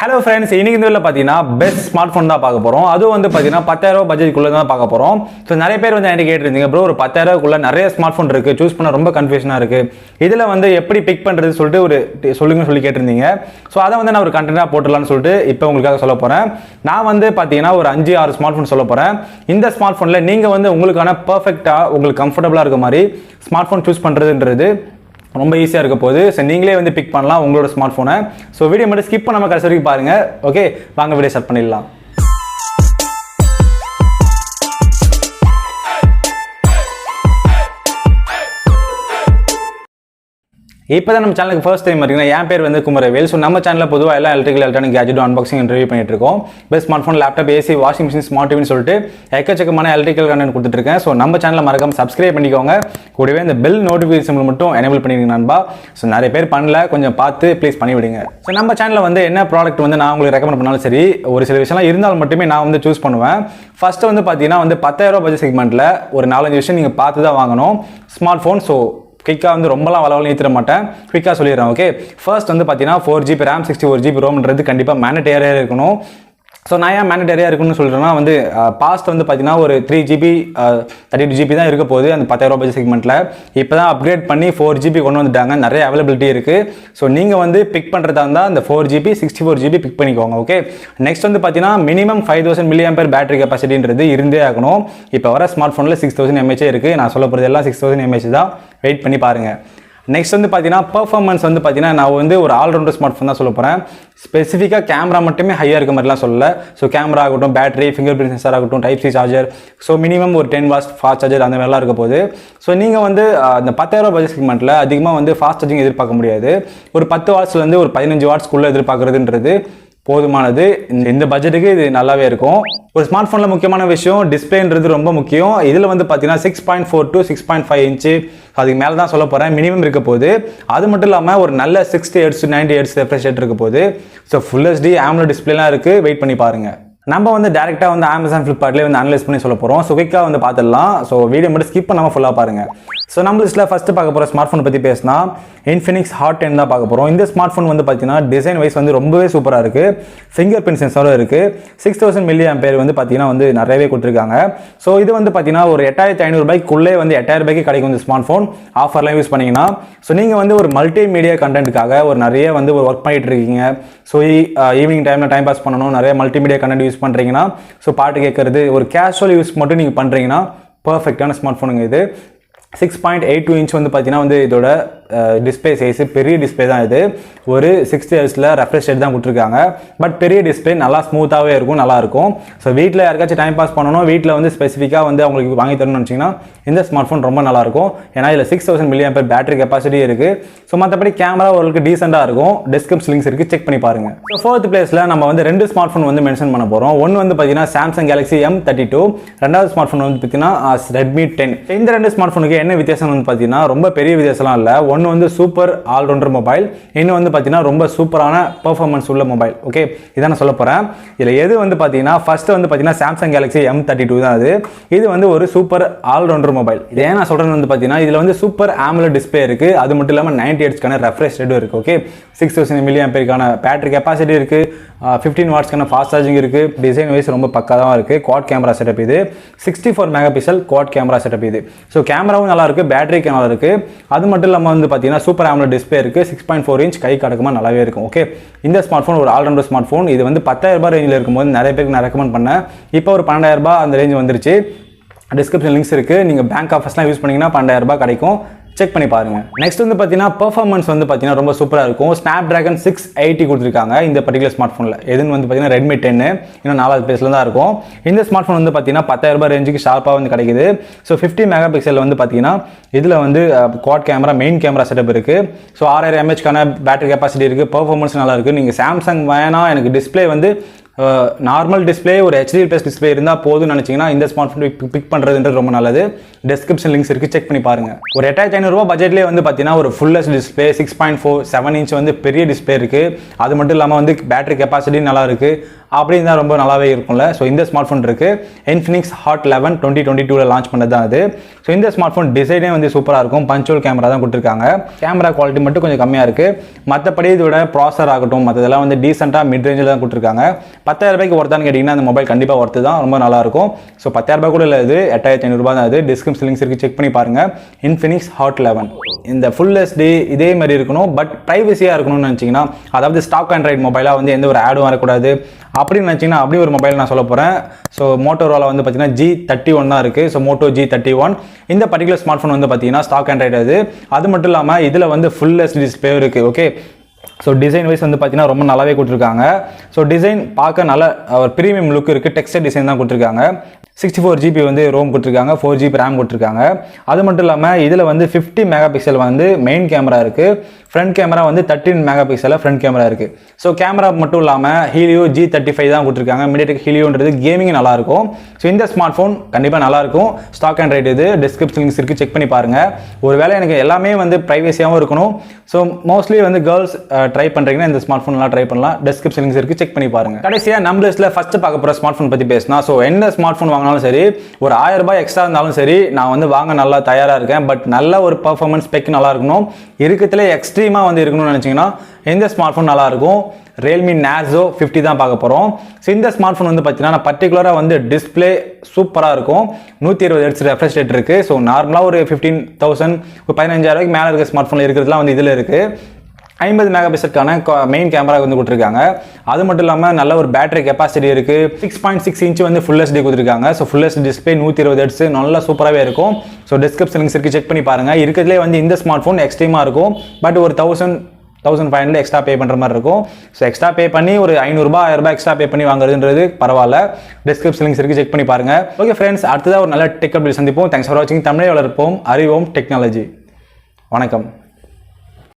Hello friends, இன்னைக்கு இந்த வீடியோல பாத்தீங்கன்னா பெஸ்ட் ஸ்மார்ட் போன் தான் பார்க்க போறோம். அது வந்து பாத்தீங்கன்னா 10000 ரூபாய் பட்ஜெட்க்குள்ள தான் பார்க்க போறோம். சோ நிறைய பேர் வந்து என்கிட்ட கேட்டிருந்தீங்க bro ஒரு 10000 ரூபாய்க்குள்ள நிறைய ஸ்மார்ட் போன் இருக்கு. சூஸ் பண்ண ரொம்ப கன்ஃபியூஷனா இருக்கு. இதுல வந்து எப்படி பிக் பண்றது சொல்லிட்டு ஒரு சொல்லுங்க சொல்லி கேட்டிருந்தீங்க. சோ அத வந்து நான் ஒரு கண்டென்ட்டா போட்டுடலாம்னு சொல்லிட்டு இப்போ உங்களுக்காக சொல்ல போறேன். நான் வந்து பாத்தீங்கன்னா ஒரு 5-6 ஸ்மார்ட் போன் சொல்ல போறேன். இந்த ஸ்மார்ட் போன்ல நீங்க வந்து உங்களுக்கான பெர்ஃபெக்ட்டா உங்களுக்கு கம்ஃபர்ட்டபிளா இருக்க மாதிரி ஸ்மார்ட் போன் சூஸ் பண்றதுன்றது ரொம்ப ஈஸியா இருக்க போகுது. சோ நீங்களே வந்து பிக் பண்ணலாம் உங்களோட ஸ்மார்ட் போனை. சோ வீடியோ மட்டும் ஸ்கிப் பண்ணாம கடைசி வரைக்கும் பாருங்க. ஓகே, வாங்க வீடியோ ஸ்டார்ட் பண்ணிடலாம். இப்போதான் நம்ம சேனலுக்கு ஃபர்ஸ்ட் டைம் இருக்கீங்கன்னா என் பேர் வந்து குமரவேல். ஸோ நம்ம சேனலில் பொதுவாக எல்லாம் எலக்ட்ரிக் கேஜெட் அன்பாக்சிங் ரிவ்யூ பண்ணிட்டு இருக்கோம். Best smart phone, laptop, AC, washing machine, smart டிவின்னு சொல்லிட்டு எக்கச்சக்கமான எலக்ட்ரிக்கல் கண்டென்ட் கொடுத்துட்டு இருக்கேன். ஸோ நம்ம சேனலில் மறக்காம சப்ஸ்கிரைப் பண்ணிக்கோங்க. கூடவே இந்த பெல் நோட்டிஃபிகேஷன் மட்டும் எனேபிள் பண்ணிருங்க நண்பா. ஸோ நிறைய பேர் பண்ணல, கொஞ்சம் பார்த்து ப்ளீஸ் பண்ணிவிடுங்க. ஸோ நம்ம சேனலில் வந்து என்ன ப்ராடக்ட் வந்து நான் உங்களுக்கு ரெக்கமெண்ட் பண்ணாலும் சரி, ஒரு சில விஷயம்லாம் இருந்தாலும் மட்டுமே நான் வந்து சூஸ் பண்ணுவேன். ஃபர்ஸ்ட் வந்து பார்த்தீங்கன்னா வந்து 10000 ரூபாய் பட்ஜெட் செக்மெண்ட்டில் ஒரு 4-5 விஷயம் நீங்கள் பார்த்து தான் வாங்கணும் ஸ்மார்ட் ஃபோன். ஸோ குயிக்காக வந்து ரொம்பலாம் வளவலாம் ஏற்றிட மாட்டேன், குயிக்காக சொல்லிடுறேன். ஓகே, ஃபர்ஸ்ட் வந்து பார்த்தீங்கன்னா 4GB RAM 64GB ரோம்ன்றது கண்டிப்பாக மேண்டேட்டரியாக இருக்கணும். ஸோ நான் ஏன் மேண்டேட்டரியாக இருக்குன்னு சொல்கிறேன்னா வந்து பாஸ்ட் வந்து பார்த்தீங்கன்னா ஒரு 3GB 32GB தான் இருக்க போகுது அந்த 10000 ரூபாய் செக்மெண்ட்டில். இப்போ தான் அப்கிரேட் பண்ணி 4GB கொண்டு வந்துட்டாங்க, நிறைய அவைலபிலிட்டி இருக்குது. ஸோ நீங்கள் வந்து பிக் பண்ணுறதா இருந்தால் அந்த 4GB 64GB பிக் பண்ணிக்கோங்க. ஓகே, நெக்ஸ்ட் வந்து பார்த்தீங்கன்னா மினிமம் 5000 mAh பேட்டரி கெப்பாசிட்டின்றது இருந்தே ஆகணும். இப்போ வர ஸ்மார்ட் ஃபோனில் 6000 mAh இருக்குது. நான் சொல்ல போகிறது எல்லாம் 6000 mAh தான், வெயிட் பண்ணி பாருங்கள். நெக்ஸ்ட் வந்து பார்த்தீங்கன்னா பர்ஃபார்மன்ஸ் வந்து பார்த்தீங்கன்னா நான் வந்து ஒரு ஆல்ரவுண்டர் ஸ்மார்ட் ஃபோன் தான் சொல்ல போகிறேன். ஸ்பெசிஃபிக்காக கேமரா மட்டுமே ஹையாக இருக்க மாதிரிலாம் சொல்லலை. ஸோ கேமரா ஆகட்டும், பேட்டரி, ஃபிங்கர் பிரிண்ட் சென்சார் ஆகட்டும், type C charger, so minimum ஒரு 10 வாட்ஸ் ஃபாஸ்ட் சார்ஜர் அந்த மாதிரிலாம் இருக்க போகுது. ஸோ நீங்கள் வந்து அந்த 10000 ரூபாய் பட்ஜெட் செக்மெண்ட்டில் அதிகமாக வந்து ஃபாஸ்ட் சார்ஜிங் எதிர்பார்க்க முடியாது. ஒரு 10 வாட்ஸ்லேருந்து ஒரு 15 வாட்ஸ்க்குள்ளே எதிர்பார்க்குறதுன்றது போதுமானது. இந்த பட்ஜெட்டுக்கு இது நல்லாவே இருக்கும். ஒரு ஸ்மார்ட் ஃபோனில் முக்கியமான விஷயம் டிஸ்பிளேன்றது ரொம்ப முக்கியம். இதில் வந்து பார்த்தீங்கன்னா 6.4 to 6.5 இன்ச்சு அதுக்கு மேலே தான் சொல்ல போகிறேன், மினிமம் இருக்க போகுது. அது மட்டும் இல்லாமல் ஒரு நல்ல 60 Hz 90 Hz ரெஃப்ரெஷ் ரேட் இருக்க போகுது. ஸோ ஃபுல் HD AMOLED டிஸ்பிளேலாம் இருக்குது, வெயிட் பண்ணி பாருங்கள். நம்ம வந்து டேரெக்டாக வந்து அமேசான் ஃப்ளிப்கார்ட்லேயே வந்து அனலைஸ் பண்ணி சொல்ல போகிறோம். ஸோ குயிக்காக வந்து பார்த்துடலாம். ஸோ வீடியோ மட்டும் ஸ்கிப் பண்ணாமல் ஃபுல்லாக பாருங்கள். ஸோ நம்ம லிஸ்ட்டில் ஃபஸ்ட்டு பார்க்க போகிற ஸ்மார்ட் ஃபோன் பற்றி பேசினா Infinix Hot 10 தான் பார்க்க போகிறோம். இந்த ஸ்மார்ட் ஃபோன் வந்து பார்த்தீங்கன்னா டிசைன் வைஸ் வந்து ரொம்பவே சூப்பராக இருக்குது. ஃபிங்கர் பிரிண்ட் சென்சாரும் இருக்குது. 6000 mAh வந்து பார்த்தீங்கன்னா வந்து நிறையவே கொடுத்துருக்காங்க. ஸோ இது வந்து பார்த்தீங்கன்னா ஒரு 8500 ரூபாய்க்குள்ளே வந்து 8000 ரூபாய்க்கு கிடைக்கும் இந்த ஸ்மார்ட் ஃபோன். ஆஃபர்லாம் யூஸ் பண்ணிங்கன்னா ஸோ நீங்கள் வந்து ஒரு மல்டிமீடியா கண்டென்ட்டுக்காக ஒரு நிறைய வந்து ஒரு ஒர்க் பண்ணிட்டு இருக்கீங்க. ஸோ ஈவினிங் டைமில் டைம் பாஸ் பண்ணணும், நிறைய மல்டிமீடியா கண்டென்ட் யூஸ் பண்ணுறீங்கன்னா, ஸோ பாட்டு கேட்கறது, ஒரு கேஷுவல் யூஸ் மட்டும் நீங்கள் பண்ணுறீங்கன்னா பர்ஃபெக்டான ஸ்மார்ட் ஃபோனுங்க இது. 6.82 இன்ச் வந்து பார்த்தீங்கன்னா வந்து இதோட டிஸ்பிளே சைஸு பெரிய டிஸ்பிளே தான். இது ஒரு 60 Hzல ரெஃப்ரெஷ் ரேட் தான் கொடுத்துருக்காங்க. பட் பெரிய டிஸ்பிளே நல்லா ஸ்மூத்தாகவே இருக்கும், நல்லாயிருக்கும். ஸோ வீட்டில் யாருக்காச்சும் டைம் பாஸ் பண்ணணும், வீட்டில் வந்து ஸ்பெசிஃபிக்காக வந்து அவங்களுக்கு வாங்கி தரணும்னு நினச்சிங்கன்னா இந்த ஸ்மார்ட் ஃபோன் ரொம்ப நல்லாயிருக்கும். ஏன்னா இதில் 6000 mAh பேட்டரி கெப்பாசிட்டி இருக்குது. ஸோ மற்றபடி கேமரா ஓரளவுக்கு டீசெண்டாக இருக்கும். டிஸ்கிரிப்ஷன் லிங்க்ஸ் இருக்குது, செக் பண்ணி பாருங்கள். ஸோ 4th பிளேஸில் நம்ம வந்து 2 ஸ்மார்ட் ஃபோன் வந்து மென்ஷன் பண்ண போகிறோம். ஒன்று வந்து பார்த்தீங்கன்னா சாம்சங் கேலக்ஸி M32, ரெண்டாவது ஸ்மார்ட் ஃபோன் வந்து பார்த்தீங்கன்னா Redmi 10. இந்த 2 ஸ்மார்ட் ஃபோனுக்கு என்ன வித்தியாசம் வந்து பார்த்தீங்கன்னா ரொம்ப பெரிய வித்தியாசம்லாம் இல்லை. ஒன்று வந்து சூப்பர் ஆல்ரவுண்டர் மொபைல், இன்னும் வந்து பார்த்தீங்கன்னா ரொம்ப சூப்பரான பெர்ஃபார்மன்ஸ் உள்ள மொபைல். ஓகே, இதான் நான் சொல்ல போகிறேன். இதில் எது வந்து பார்த்தீங்கன்னா ஃபர்ஸ்ட் வந்து பார்த்தீங்கன்னா சாம்சங் கேலக்ஸி M32 தான். இது வந்து ஒரு சூப்பர் ஆல்ரவுண்டர் மொபைல். இது ஏன் நான் சொல்கிறேன்னு வந்து பார்த்தீங்கன்னா இதில் வந்து சூப்பர் AMOLED டிஸ்பிளே இருக்குது. அது மட்டும் இல்லாமல் 90 Hzக்கான ரெஃப்ரெஷ் ரேட்டும் இருக்குது. ஓகே, 6000 mAh பேட்டரி கெப்பாசிட்டி இருக்குது. 15 வாட்ஸ்க்கான ஃபாஸ்ட் சார்ஜிங் இருக்குது. டிசைன் வைஸ் ரொம்ப பக்காதான் இருக்குது. குவாட் கேமரா செட்டப் இது. 64 மெகாபிக்சல் குவாட் கேமரா செட்டப் இது. ஸோ கேமராவும் நல்லா இருக்குது, பேட்டரிக்கு நல்லா இருக்குது. அது மட்டும் இல்லாமல் வந்து பார்த்தீங்கன்னா சூப்பர் AMOLED டிஸ்பிளே இருக்குது. 6.4 இன்ச் கை கடக்குமா நல்லாவே இருக்கும். ஓகே, இந்த ஸ்மார்ட் ஃபோன் ஒரு ஆல்ரவுண்டர் ஸ்மார்ட் ஃபோன். இது வந்து 10000 ரூபாய் ரேஞ்சில் இருக்கும்போது நிறைய பேருக்கு நான் ரெக்கமெண்ட் பண்ணேன். இப்போ ஒரு 12000 ரூபாய் அந்த ரேஞ்ச் வந்துருச்சு. டிஸ்கிரிப்ஷன் லிங்க்ஸ் இருக்குது, நீங்கள் பேங்க் ஆஃபர்ஸ்லாம் யூஸ் பண்ணிங்கன்னா 12000 ரூபாய் கிடைக்கும், செக் பண்ணி பாருங்க. நெக்ஸ்ட் வந்து பார்த்தீங்கன்னா பெர்ஃபார்மன்ஸ் வந்து பார்த்தீங்கன்னா ரொம்ப சூப்பராக இருக்கும். Snapdragon 680 கொடுத்துருக்காங்க இந்த பர்டிகுலர் ஸ்மார்ட் ஃபோனில். எதுன்னு வந்து பார்த்தீங்கன்னா Redmi 10 இன்னும் 4வது பிளேஸில் தான் இருக்கும். இந்த ஸ்மார்ட் ஃபோன் வந்து பார்த்தீங்கன்னா 10000 ரூபாய் ரேஞ்சுக்கு ஷார்ப்பாக வந்து கிடைக்குது. ஸோ 50 மெகாபிக்சல் வந்து பார்த்தீங்கன்னா இதில் வந்து quad camera main camera setup இருக்குது. ஸோ 6000 mAhக்கான பேட்டரி கெப்பாசிட்டி இருக்குது. பெர்ஃபார்மன்ஸ் நல்லா இருக்குது. நீங்கள் சாம்சங் வேணாம் எனக்கு டிஸ்பிளே வந்து நார்மல் டிஸ்பிளே ஒரு ஹெச்டி ப்ளஸ் டிஸ்பிளே இருந்தால் போதும்னு நினச்சிங்கன்னா இந்த ஸ்மார்ட் ஃபோன் பிக் பண்ணுறதுன்றது ரொம்ப நல்லது. டிஸ்கிரிப்ஷன் லிங்க்ஸ் இருக்குது, செக் பண்ணி பாருங்கள். ஒரு 8500 பட்ஜெட்லேயே வந்து பார்த்தீங்கன்னா ஒரு ஃபுல் ஹெச் டிஸ்பிளே 6.4 7 இன்ச் வந்து பெரிய டிஸ்பிளே இருக்குது. அது மட்டும் இல்லாமல் வந்து பேட்டரி கெப்பாசிட்டி நல்லா இருக்குது. அப்படி இருந்தால் ரொம்ப நல்லாவே இருக்கும்ல. ஸோ இந்த ஸ்மார்ட் ஃபோன் இருக்குது. Infinix Hot 11 2022 லான்ச் பண்ணது தான் அது. ஸோ இந்த ஸ்மார்ட் ஃபோன் டிசைனே வந்து சூப்பராக இருக்கும். பஞ்சுவல் கேமரா தான் கொடுத்துருக்காங்க. கேமரா குவாலிட்டி மட்டும் கொஞ்சம் கம்மியாக இருக்குது. மற்றபடி இதோட ப்ராசர் ஆகட்டும் மற்றதெல்லாம் வந்து டீசெண்டாக மிட் ரேஞ்சில் தான் கொடுத்துருக்காங்க. 10,000 ரூபாய்க்கு ஒருத்தான்னு கேட்டிங்கன்னா அந்த மொபைல் கண்டிப்பாக ஒர்த்து தான், ரொம்ப நல்லாயிருக்கும். ஸோ 10,000 ரூபாய் கூட இல்லை, இது 8,500 தான். அது டிஸ்கிரிப்ஷன் லிங்க்ஸ் இருக்குது, செக் பண்ணி பாருங்கள். Infinix Hot 11 இந்த ஃபுல் ஹெச்டி இதே மாதிரி இருக்கணும், பட் ப்ரைவசியாக இருக்கணும்னு நினச்சிங்கன்னா, அதாவது ஸ்டாக் ஆண்ட்ராய்டு மொபைலாக வந்து எந்த ஒரு ஆடும் வரக்கூடாது அப்படின்னு நினச்சிங்கன்னா அப்படி ஒரு மொபைல் நான் சொல்ல போகிறேன். ஸோ மோட்டோரோலா வந்து பார்த்தீங்கன்னா G31 தான் இருக்குது. ஸோ மோட்டோ G31 இந்த பர்டிகுலர் ஸ்மார்ட் ஃபோன் வந்து பார்த்தீங்கன்னா ஸ்டாக் ஆண்ட்ராய்டு. அது மட்டும் இல்லாமல் இதில் வந்து ஃபுல் ஹெச்டி டிஸ்பிளே இருக்குது. ஓகே, ஸோ டிசைன் வைஸ் வந்து பார்த்தீங்கன்னா ரொம்ப நல்லாவே கொடுத்துருக்காங்க. ஸோ டிசைன் பார்க்க நல்ல ஒரு ப்ரீமியம் லுக் இருக்குது. டெக்ஸ்டர் டிசைன் தான் கொடுத்துருக்காங்க. 64 GB வந்து ரோம் கொடுத்துருக்காங்க, 4 GB ரேம் கொடுத்துருக்காங்க. அது மட்டும் இல்லாமல் இதில் வந்து 50 மெகா பிக்சல் வந்து மெயின் கேமரா இருக்குது. ஃப்ரண்ட் கேமரா வந்து 13 மெகா பிக்சலில் ஃப்ரண்ட் கேமரா இருக்குது. ஸோ கேமரா மட்டும் இல்லாமல் ஹீலியோ G35 தான் கொடுத்துருக்காங்க. மீடியாடெக் ஹீலியோன்றது கேமிங் நல்லாயிருக்கும். ஸோ இந்த ஸ்மார்ட் ஃபோன் கண்டிப்பாக நல்லாயிருக்கும். ஸ்டாக் ஆண்ட்ராய்டு இது. டிஸ்கிரிப்ஷன் லிங்க்ஸ் இருக்குது, செக் பண்ணி பாருங்கள். ஒரு வேளை எனக்கு எல்லாமே வந்து ப்ரைவேசியாகவும் இருக்கணும். ஸோ மோஸ்ட்லி வந்து கேர்ள்ஸ் ட்ரை பண்ணுறீங்கன்னா இந்த ஸ்மார்ட் ஃபோன்லாம் ட்ரை பண்ணலாம். டிஸ்கிரிப்ஷன் லிங்க்ஸ் இருக்குது, செக் பண்ணி பாருங்கள். கடைசியாக நம்ம லிஸ்ட்டில் ஃபஸ்ட்டு பார்க்க போகிற ஸ்மார்ட் ஃபோன் பற்றி பேசினா, ஸோ என்ன ஸ்மார்ட் ஃபோன் வாங்கினாலும் சரி, ஒரு 1000 ரூபாய் எக்ஸ்ட்ரா இருந்தாலும் சரி, நான் வந்து வாங்க நல்லா தயாராக இருக்கேன். பட் நல்ல ஒரு பர்ஃபார்மன்ஸ் ஸ்பெக் நல்லா இருக்கணும், இருக்கிறதுல எக்ஸ்ட்ரீமாக வந்து இருக்கணும்னு நினச்சிங்கன்னா இந்த ஸ்மார்ட் ஃபோன் நல்லாயிருக்கும். realme narzo 50 தான் பார்க்க போகிறோம். ஸோ இந்த ஸ்மார்ட் ஃபோன் வந்து பார்த்தீங்கன்னா பர்டிகுலராக வந்து டிஸ்பிளே சூப்பராக இருக்கும். 120 Hz ரெஃப்ரெஷ் ரேட் இருக்குது. ஸோ நார்மலாக ஒரு 15,000 ஒரு 15,000 மேலே இருக்க ஸ்மார்ட் ஃபோன் இருக்கிறதுலாம் வந்து இதில் இருக்குது. 50 மெகா பிக்சலுக்கான மெயின் கேமரா வந்து கொடுத்துருக்காங்க. அது மட்டும் இல்லாமல் நல்ல ஒரு பேட்டரி கெப்பாசிட்டி இருக்குது. 6.6 இன்ச் வந்து ஃபுல் ஹெச்டி கொடுத்துருக்காங்க. So full HD display 120 Hz நல்லா சூப்பராகவே இருக்கும். ஸோ டிஸ்கிரிப்ஷன் லிங்க்ஸ் இருக்குது, செக் பண்ணி பாருங்கள். இருக்கிறதுலே வந்து இந்த ஸ்மார்ட் ஃபோன் எக்ஸ்ட்ரீமாக இருக்கும். பட் ஒரு 1,500 எக்ஸ்ட்ரா பே பண்ணுற மாதிரி இருக்கும். ஸோ எக்ஸ்ட்ரா பே பண்ணி ஒரு 500 ரூபாய் 1000 ரூபாய் எக்ஸ்ட்ரா பே பண்ணி வாங்குறதுன்றது பரவாயில்ல. டிஸ்கிரிப்ஷன் லிங்க்ஸ் இருக்குது, செக் பண்ணி பாருங்கள். ஓகே ஃப்ரெண்ட்ஸ், அடுத்ததாக ஒரு நல்ல டெக் அப்டேட் சந்திப்போம். தேங்க்ஸ் ஃபார் வாட்சிங். தமிழை வளர்ப்போம், அறிவோம் டெக்னாலஜி. வணக்கம்.